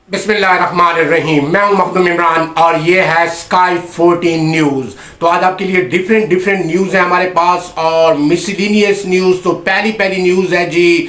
बिस्मिल्लाहिर्रहमानिर्रहीम। मैं हूं मखदूम इमरान और ये है स्काई 14 न्यूज़। तो आज आपके लिए डिफरेंट न्यूज़ है हमारे पास और मिसलिनियस न्यूज़। तो पहली न्यूज़ है जी,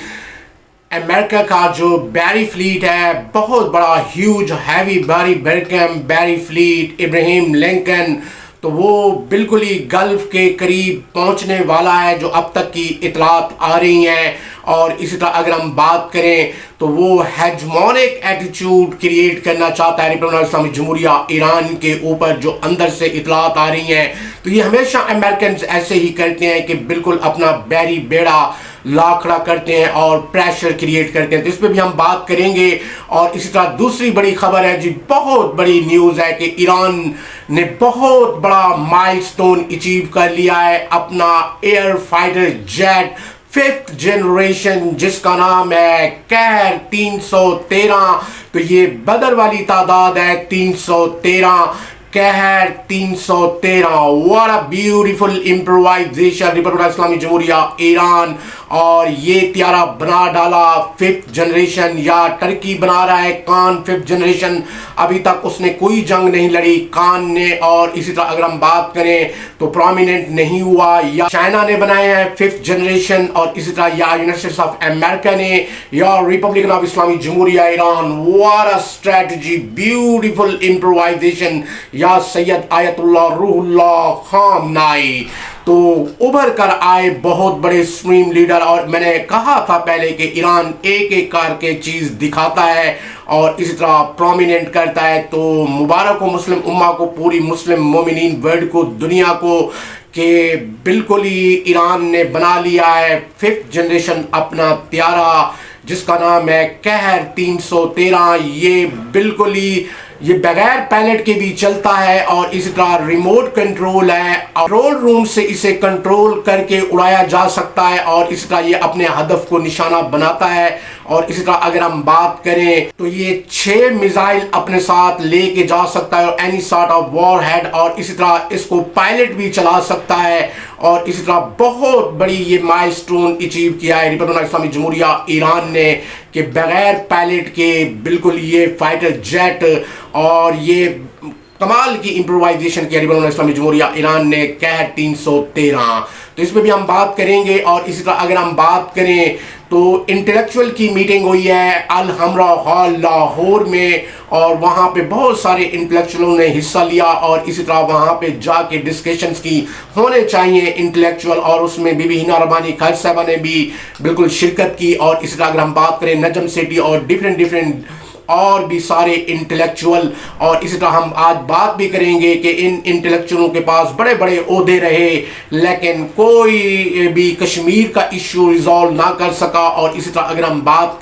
अमेरिका का जो बैरी फ्लीट है, बहुत बड़ा ह्यूज हैवी भारी भरकम बैरी फ्लीट इब्राहिम लिंकन, तो वो बिल्कुल ही गल्फ के करीब पहुंचने वाला है जो अब तक की इतलात आ रही हैं। और इसी तरह अगर हम बात करें तो वो हेजमोनिक एटीट्यूड क्रिएट करना चाहता है रिपब्लिक इस्लामिक जमहूरिया ईरान के ऊपर, जो अंदर से इतलात आ रही हैं। तो ये हमेशा अमेरिकन ऐसे ही करते हैं कि बिल्कुल अपना बैरी बेड़ा ला खड़ा करते हैं और प्रेशर क्रिएट करते हैं। तो इस पर भी हम बात करेंगे। और इसी तरह दूसरी बड़ी खबर है जी, बहुत बड़ी न्यूज़ है कि ईरान ने बहुत बड़ा माइलस्टोन अचीव कर लिया है, अपना air fighter jet 5th generation जिसका नाम है कहर 313। तो ये बदर वाली तादाद है 313, कहर 313। What a beautiful improvisation republic Islamic जमहूरिया ईरान। और ये त्यारा बना डाला 5th जनरेशन, या टर्की बना रहा है कान 5th जनरेशन। अभी तक उसने कोई जंग नहीं लड़ी कान ने। और इसी तरह अगर हम बात करें तो प्रोमिनेंट नहीं हुआ, या चाइना ने बनाए हैं 5th जनरेशन, और इसी तरह या यूनाइटेड स्टेट्स ऑफ अमेरिका ने, या रिपब्लिक ऑफ इस्लामिक जमहूरिया Iran. What a strategy, beautiful improvisation, या सैयद आयतुल्लाह रूहुल्लाह खामनाई। तो उभर कर आए बहुत बड़े सुप्रीम लीडर। और मैंने कहा था पहले कि ईरान एक एक करके चीज़ दिखाता है और इसी तरह प्रोमिनेंट करता है। तो मुबारक हो मुस्लिम उम्मा को, पूरी मुस्लिम मोमिनीन वर्ल्ड को, दुनिया को, कि बिल्कुल ही ईरान ने बना लिया है 5th जनरेशन अपना त्यारा जिसका नाम है कहर 313। ये बिल्कुल ही ये बगैर पायलट के भी चलता है और इसी तरह रिमोट कंट्रोल है, कंट्रोल रूम से इसे कंट्रोल करके उड़ाया जा सकता है। और इसी तरह ये अपने हदफ को निशाना बनाता है। और इसी तरह अगर हम बात करें तो ये 6 मिसाइल अपने साथ लेके जा सकता है और any sort of war head. और इसी तरह इसको पायलट भी चला सकता है। और इसी तरह बहुत बड़ी ये माइलस्टोन अचीव किया है रिपब्लिक इस्लामिक जमहूरिया ईरान ने, कि बगैर पायलट के बिल्कुल ये फाइटर जेट और ये कमाल की इम्प्रोवाइजेशन किया रिपब्लिक इस्लामिक जमहूरिया ईरान ने कहर 313। तो इस पर भी हम बात करेंगे। और इसी तरह अगर हम बात करें तो इंटेलेक्चुअल की मीटिंग हुई है अल हमरा हॉल लाहौर में, और वहाँ पे बहुत सारे इंटेलेक्चुअलों ने हिस्सा लिया। और इसी तरह वहाँ पे जाके डिस्कशंस की होने चाहिए इंटेलेक्चुअल, और उसमें बीबी हिना रबानी खैर साहबा ने भी बिल्कुल शिरकत की। और इसी तरह अगर हम बात करें नजम सेठी और डिफरेंट और भी सारे इंटेलेक्चुअल। और इसी तरह हम आज बात भी करेंगे कि इन इंटेलेक्चुअलों के पास बड़े बड़े ओहदे रहे लेकिन कोई भी कश्मीर का इशू रिजॉल्व ना कर सका। और इसी तरह अगर हम बात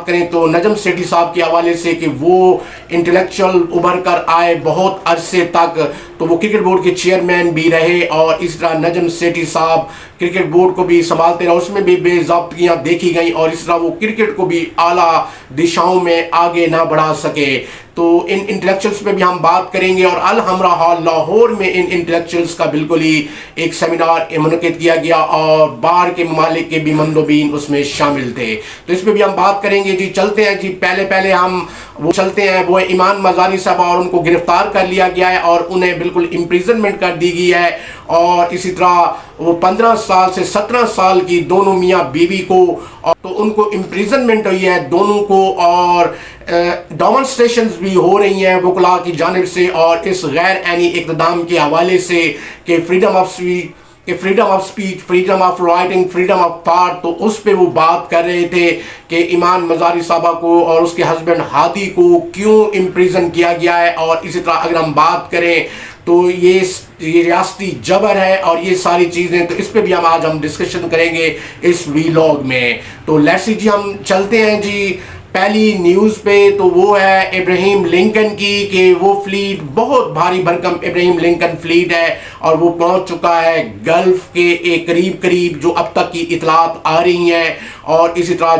करें तो नजम सेठी साहब के हवाले से कि वो इंटेलेक्चुअल उभर कर आए बहुत अरसे तक, तो वो क्रिकेट बोर्ड के चेयरमैन भी रहे। और इस तरह नजम सेठी साहब क्रिकेट बोर्ड को भी संभालते रहे, उसमें भी बेज़ाब्तियाँ देखी गई। और इस तरह वो क्रिकेट को भी आला दिशाओं में आगे ना बढ़ा सके। तो इन इंटेलेक्चुअल्स पे भी हम बात करेंगे। और अल हमरा हॉल लाहौर में इन इंटेलेक्चुअल्स का बिल्कुल ही एक सेमिनार मुनक़िद किया गया और बाहर के ममालिक के भी मंदोबीन उसमें शामिल थे। तो इस पर भी हम बात करेंगे जी। चलते हैं जी, पहले हम वो चलते हैं, वो ईमान मज़ारी साहब, और उनको गिरफ्तार कर लिया गया है और उन्हें बिल्कुल इम्प्रिजनमेंट कर दी गई है। और इसी तरह वो 15 साल से 17 साल की दोनों मियाँ बीवी को, और तो उनको इम्प्रिजनमेंट हुई है दोनों को। और डेमोन्स्ट्रेशंस भी हो रही हैं वकला की जानिब से और इस गैर आईनी इक़्तिदाम के हवाले से कि freedom of speech, freedom of writing, freedom of thought. तो उस पे वो बात कर रहे थे कि ईमान मज़ारी साहबा को और उसके हस्बैंड हादी को क्यों इम्प्रिजन किया गया है। और इसी तरह अगर हम बात करें तो ये रियासती जबर है और ये सारी चीज़ें, तो इस पे भी आज हम डिस्कशन करेंगे इस वीलॉग में। तो लेट्स सी जी, हम चलते हैं जी पहली न्यूज़ पे। तो वो है इब्राहिम लिंकन की, कि वो फ्लीट बहुत भारी भरकम इब्राहिम लिंकन फ्लीट है और वो पहुंच चुका है गल्फ के करीब जो अब तक की इतलात आ रही हैं। اور اسی طرح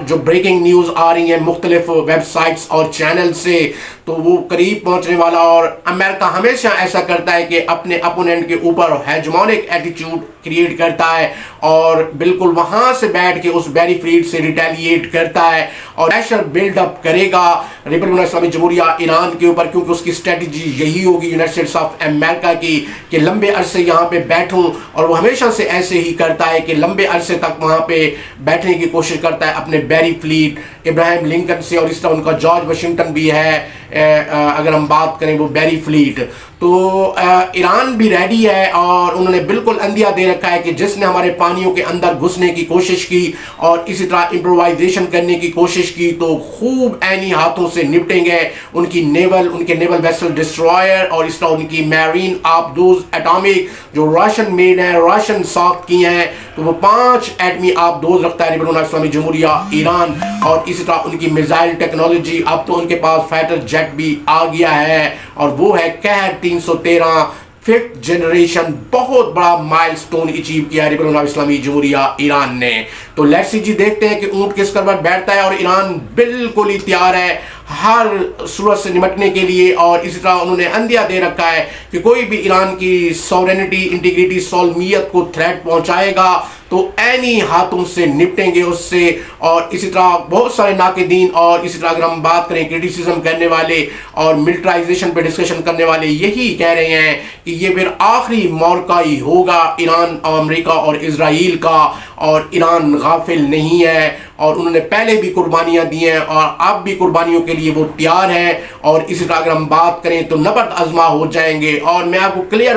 جو بریکنگ نیوز آ رہی ہیں مختلف ویب سائٹس اور چینل سے تو وہ قریب پہنچنے والا. اور امریکہ ہمیشہ ایسا کرتا ہے کہ اپنے اپوننٹ کے اوپر ہیجمونک ایٹیچیوڈ کریٹ کرتا ہے اور بالکل وہاں سے بیٹھ کے اس بیری فلیٹ سے ریٹیلیٹ کرتا ہے اور پریشر بلڈ اپ کرے گا ریپبلک اسلامی جمہوریہ ایران کے اوپر, کیونکہ اس کی اسٹریٹجی یہی ہوگی یونائٹڈ اسٹیٹس آف امریکہ کی کہ لمبے عرصے یہاں پہ بیٹھوں. اور وہ ہمیشہ سے ایسے ہی کرتا ہے کہ لمبے عرصے تک وہاں پہ بیٹھنے کی کوشش کرتا ہے اپنے بیری فلیٹ ابراہیم لنکن سے, اور اس طرح ان کا جارج واشنگٹن بھی ہے اگر ہم بات کریں وہ بیری فلیٹ. تو ایران بھی ریڈی ہے اور انہوں نے بالکل اندیا دے رکھا ہے کہ جس نے ہمارے پانیوں کے اندر گھسنے کی کوشش کی اور اسی طرح امپرووائزیشن کرنے کی کوشش کی تو خوب عینی ہاتھوں سے نپٹیں گے. ان کی ان کے نیول ویسل ڈسٹرائر اور اس طرح ان کی میرین آبدوز ایٹامک جو راشن میڈ ہیں, راشن ساخت کی ہیں, تو وہ 5 ایٹمی آبدوز رکھتا ہے ریپبلک اسلامی جمہوریہ ایران. اور اسی طرح ان کی میزائل ٹیکنالوجی, اب تو ان کے پاس فائٹر جیٹ بھی آ گیا ہے اور وہ ہے قہر 313 5th جنریشن. بہت بڑا مائل سٹون اچیو کیا ہے ریپبلک اسلامی جمہوریہ ایران نے. تو لیٹس سی جی دیکھتے ہیں کہ اونٹ کس پر بیٹھتا ہے, اور ایران بالکل ہی تیار ہے ہر صورت سے نمٹنے کے لیے. اور اسی طرح انہوں نے اندیا دے رکھا ہے کہ کوئی بھی ایران کی سورینٹی, انٹیگریٹی, سالمیت کو تھریٹ پہنچائے گا تو عینی ہاتھوں سے نپٹیں گے اس سے. اور اسی طرح بہت سارے ناقدین اور اسی طرح اگر ہم بات کریں کرٹیسزم کرنے والے اور ملٹرائزیشن پہ ڈسکشن کرنے والے یہی کہہ رہے ہیں کہ یہ پھر آخری معرکہ ہی ہوگا ایران اور امریکہ اور اسرائیل کا, اور ایران غافل نہیں ہے اور انہوں نے پہلے بھی قربانیاں دی ہیں اور اب بھی قربانیوں کے لیے وہ تیار ہیں. اور اسی طرح اگر ہم بات کریں تو نبرد آزما ہو جائیں گے. اور میں آپ کو کلیئر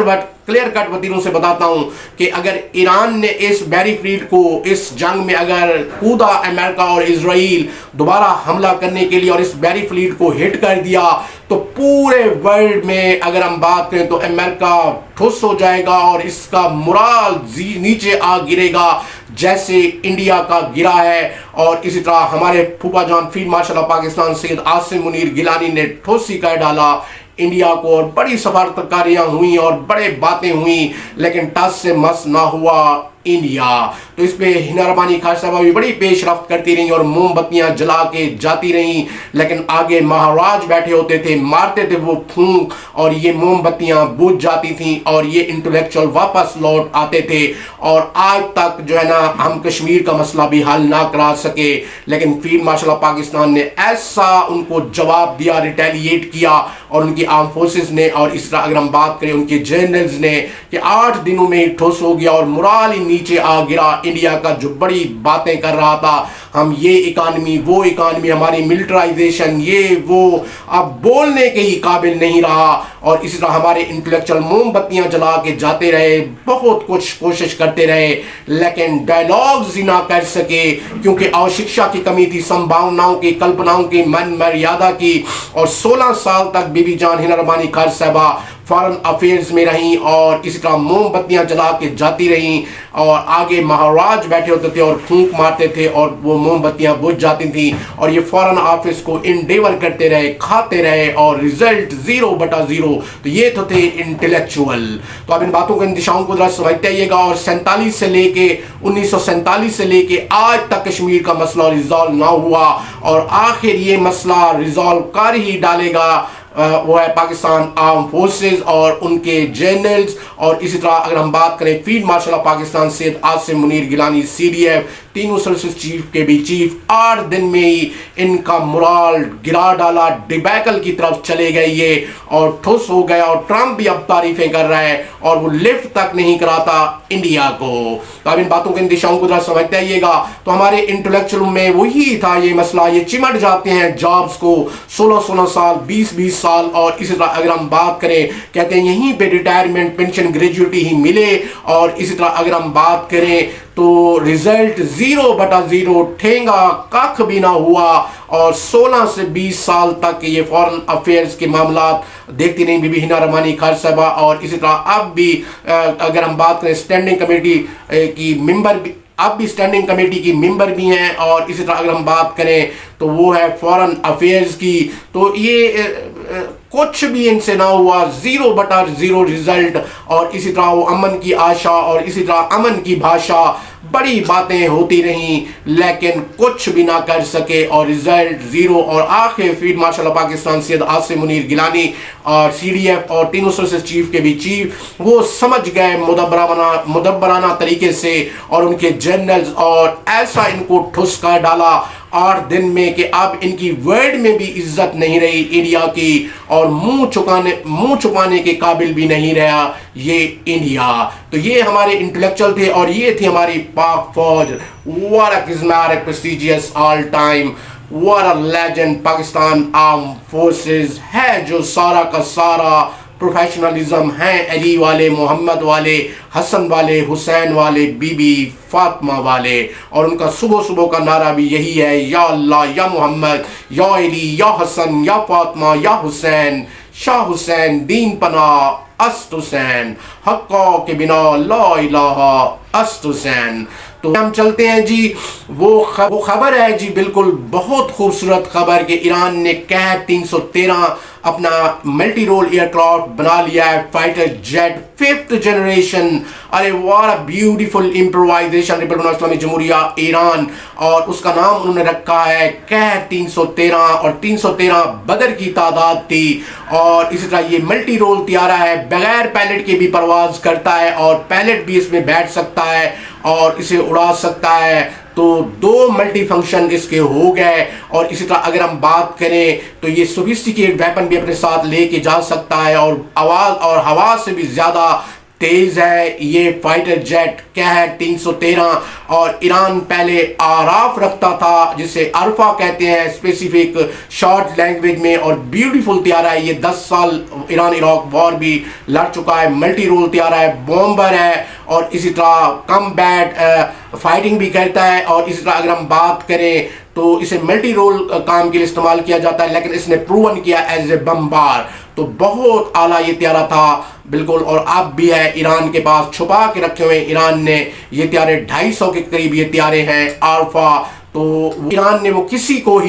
کٹ وتیروں سے بتاتا ہوں کہ اگر ایران نے اس بیری فلیٹ کو اس جنگ میں اگر کودا امریکہ اور اسرائیل دوبارہ حملہ کرنے کے لیے اور اس بیری فلیٹ کو ہٹ کر دیا تو پورے ورلڈ میں اگر ہم بات کریں تو امریکہ ٹھوس ہو جائے گا اور اس کا مورال نیچے آ گرے گا جیسے انڈیا کا گرا ہے. اور اسی طرح ہمارے پھوپا جان field marshal of Pakistan Syed Asim Munir Gilani نے ٹھوس ہی کر ڈالا انڈیا کو, اور بڑی سفارتکاریاں ہوئیں اور بڑے باتیں ہوئیں لیکن ٹس سے مس نہ ہوا انڈیا. تو اس پہ ہنا ربانی خان صاحبہ بھی بڑی پیش رفت کرتی رہیں اور موم بتیاں جلا کے جاتی رہیں, لیکن آگے مہاراج بیٹھے ہوتے تھے, مارتے تھے وہ پھونک اور یہ موم بتیاں بجھ جاتی تھیں اور یہ انٹلیکچوئل واپس لوٹ آتے تھے. اور آج تک جو ہے نا ہم کشمیر کا مسئلہ بھی حل نہ کرا سکے, لیکن فیلڈ مارشل آف پاکستان نے ایسا ان کو جواب دیا, ریٹیلیٹ کیا, اور ان کی آرم فورسز نے اور اس طرح اگر ہم بات کریں ان کے جنرلز نے کہ 8 دنوں میں ہی ٹھوس ہو گیا اور مورال ہی نیچے آ گرا انڈیا کا جو بڑی باتیں کر رہا تھا, ہم یہ اکانومی وہ اکانومی, ہماری ملٹرائزیشن یہ وہ, اب بولنے کے ہی قابل نہیں رہا. اور اسی طرح ہمارے انٹلیکچوئل موم بتیاں جلا کے جاتے رہے, بہت کچھ کوشش کرتے رہے لیکن ڈائلاگز ہی نہ کر سکے کیونکہ اوشکشا کی کمی تھی, سمبھاوناؤں کی, کلپناؤں کی, من مریادہ کی. اور 16 سال تک بی بی جان ہنا ربانی خان صاحبہ فارن افیئرز میں رہیں اور اسی طرح موم بتیاں جلا کے جاتی رہیں اور آگے مہاراج بیٹھے ہوتے تھے اور پھونک مارتے تھے اور وہ موم بتیاں بجھ جاتی تھیں اور یہ فارن آفس کو انڈیور کرتے رہے, کھاتے رہے اور ریزلٹ 0/0. تو یہ تو تھے انٹلیکچوئل. تو اب ان باتوں کے اندشاؤں کو ذرا سمجھتے آئیے گا. اور 1947 سے لے کے آج تک کشمیر کا مسئلہ ریزالو نہ ہوا اور آخر یہ مسئلہ ریزالو کر ہی ڈالے گا وہ ہے پاکستان آرم فورسز اور ان کے جنرلز. اور اسی طرح اگر ہم بات کریں field marshal of Pakistan Syed Asim Munir Gilani CDF, تینوں سروسز چیف کے بھی چیف, 8 دن میں ہی ان کا مورال گرا ڈالا, ڈیبیکل کی طرف چلے گئے یہ اور ٹھوس ہو گیا. اور ٹرمپ بھی اب تعریفیں کر رہا ہے اور وہ لفٹ تک نہیں کراتا انڈیا کو. تو اب ان باتوں کے اندشاؤں کو ذرا سمجھتے آئیے گا. تو ہمارے انٹلیکچوئل میں وہی تھا یہ مسئلہ, یہ چمٹ جاتے ہیں جابز کو 16 سال 20 سال. اور اسی طرح اگر ہم بات کریں کہتے ہیں یہیں پہ ریٹائرمنٹ پینشن گریجویٹی ہی ملے. اور اسی طرح اگر ہم بات کریں تو رزلٹ 0/0, ٹھینگا کخ بھی نہ ہوا. اور 16 سے 20 سال تک یہ فارن افیئرز کے معاملات دیکھتی نہیں بی بی ہنا رحمانی خان صاحبہ. اور اسی طرح اب بھی اگر ہم بات کریں اسٹینڈنگ کمیٹی کی ممبر بھی, اب بھی اسٹینڈنگ کمیٹی کی ممبر بھی ہیں. اور اسی طرح اگر ہم بات کریں تو وہ ہے فارن افیئرز کی. تو یہ कुछ भी इनसे ना हुआ, 0/0 रिजल्ट। और इसी तरह वो अमन की आशा और इसी तरह अमन की भाषा, बड़ी बातें होती रहीं लेकिन कुछ भी ना कर सके और रिजल्ट 0। और आखिर फील्ड मार्शल पाकिस्तान सैयद आसिम मुनीर गिलानी और CDF और तीनों सर्विसेज चीफ के भी चीफ वो समझ गए मुदब्बराना तरीके से और उनके जनरल्स, और ऐसा इनको ठुसका डाला 8 दिन में कि अब इनकी वर्ल्ड में भी इज्जत नहीं रही इंडिया की, और मुंह छुपाने के काबिल भी नहीं रहा ये इंडिया। तो ये हमारे इंटेलेक्चुअल थे और ये थी हमारी पाक फौज। What a charismatic, prestigious all time, what a legend Pakistan arm forces है, जो सारा का सारा प्रोफेशनलिज्म है, अली वाले, मोहम्मद वाले, हसन वाले, हुसैन वाले, बीबी फातिमा वाले। और उनका सुबह सुबह का नारा भी यही है, या अल्लाह, या मोहम्मद, या अली, या हसन, या फातिमा, या हुसैन, शाह हुसैन, दीन पना, अस्त हुसैन, हक्का के बिना ला इलाहा अस्त हुसैन। तो हम चलते हैं जी, वो खबर है जी, बिल्कुल बहुत खूबसूरत खबर कि ईरान ने कैट 313 अपना मल्टी रोल एयरक्राफ्ट बना लिया है, फाइटर जेट 5th जनरेशन। अरे what a beautiful improvisation, republic Islamic जमहूरिया ईरान, और उसका नाम उन्होंने रखा है कैट 313। और 313 बदर की तादाद थी। और इसी तरह ये मल्टी रोल तियारा है, बगैर पायलट के भी परवाज करता है और पायलट भी इसमें बैठ सकता है और इसे उड़ा सकता है। तो 2 मल्टी फंक्शन इसके हो गए। और इसी तरह अगर हम बात करें तो ये सोफिस्टिकेटेड वेपन भी अपने साथ लेके जा सकता है और आवाज़ और हवा से भी ज़्यादा तेज़ है ये फाइटर जेट कैट 313। और ईरान पहले आराफ रखता था जिसे अरफा कहते हैं स्पेसिफिक शॉर्ट लैंग्वेज में, और ब्यूटीफुल तियारा है ये। 10 साल ईरान इराक वॉर भी लड़ चुका है, मल्टी रोल तियारा है, बॉम्बर है और इसी तरह कम्बैट फाइटिंग भी करता है। और इसी तरह अगर हम बात करें तो इसे मल्टी रोल काम के लिए इस्तेमाल किया जाता है, लेकिन इसने प्रूवन किया एज ए बम्बार। तो बहुत आला ये त्यारा था बिल्कुल, और अब भी है ईरान के पास छुपा के रखे हुए। ईरान ने ये त्यारे 250 के करीब ये त्यारे हैं अल्फा। तो ईरान ने वो किसी को ही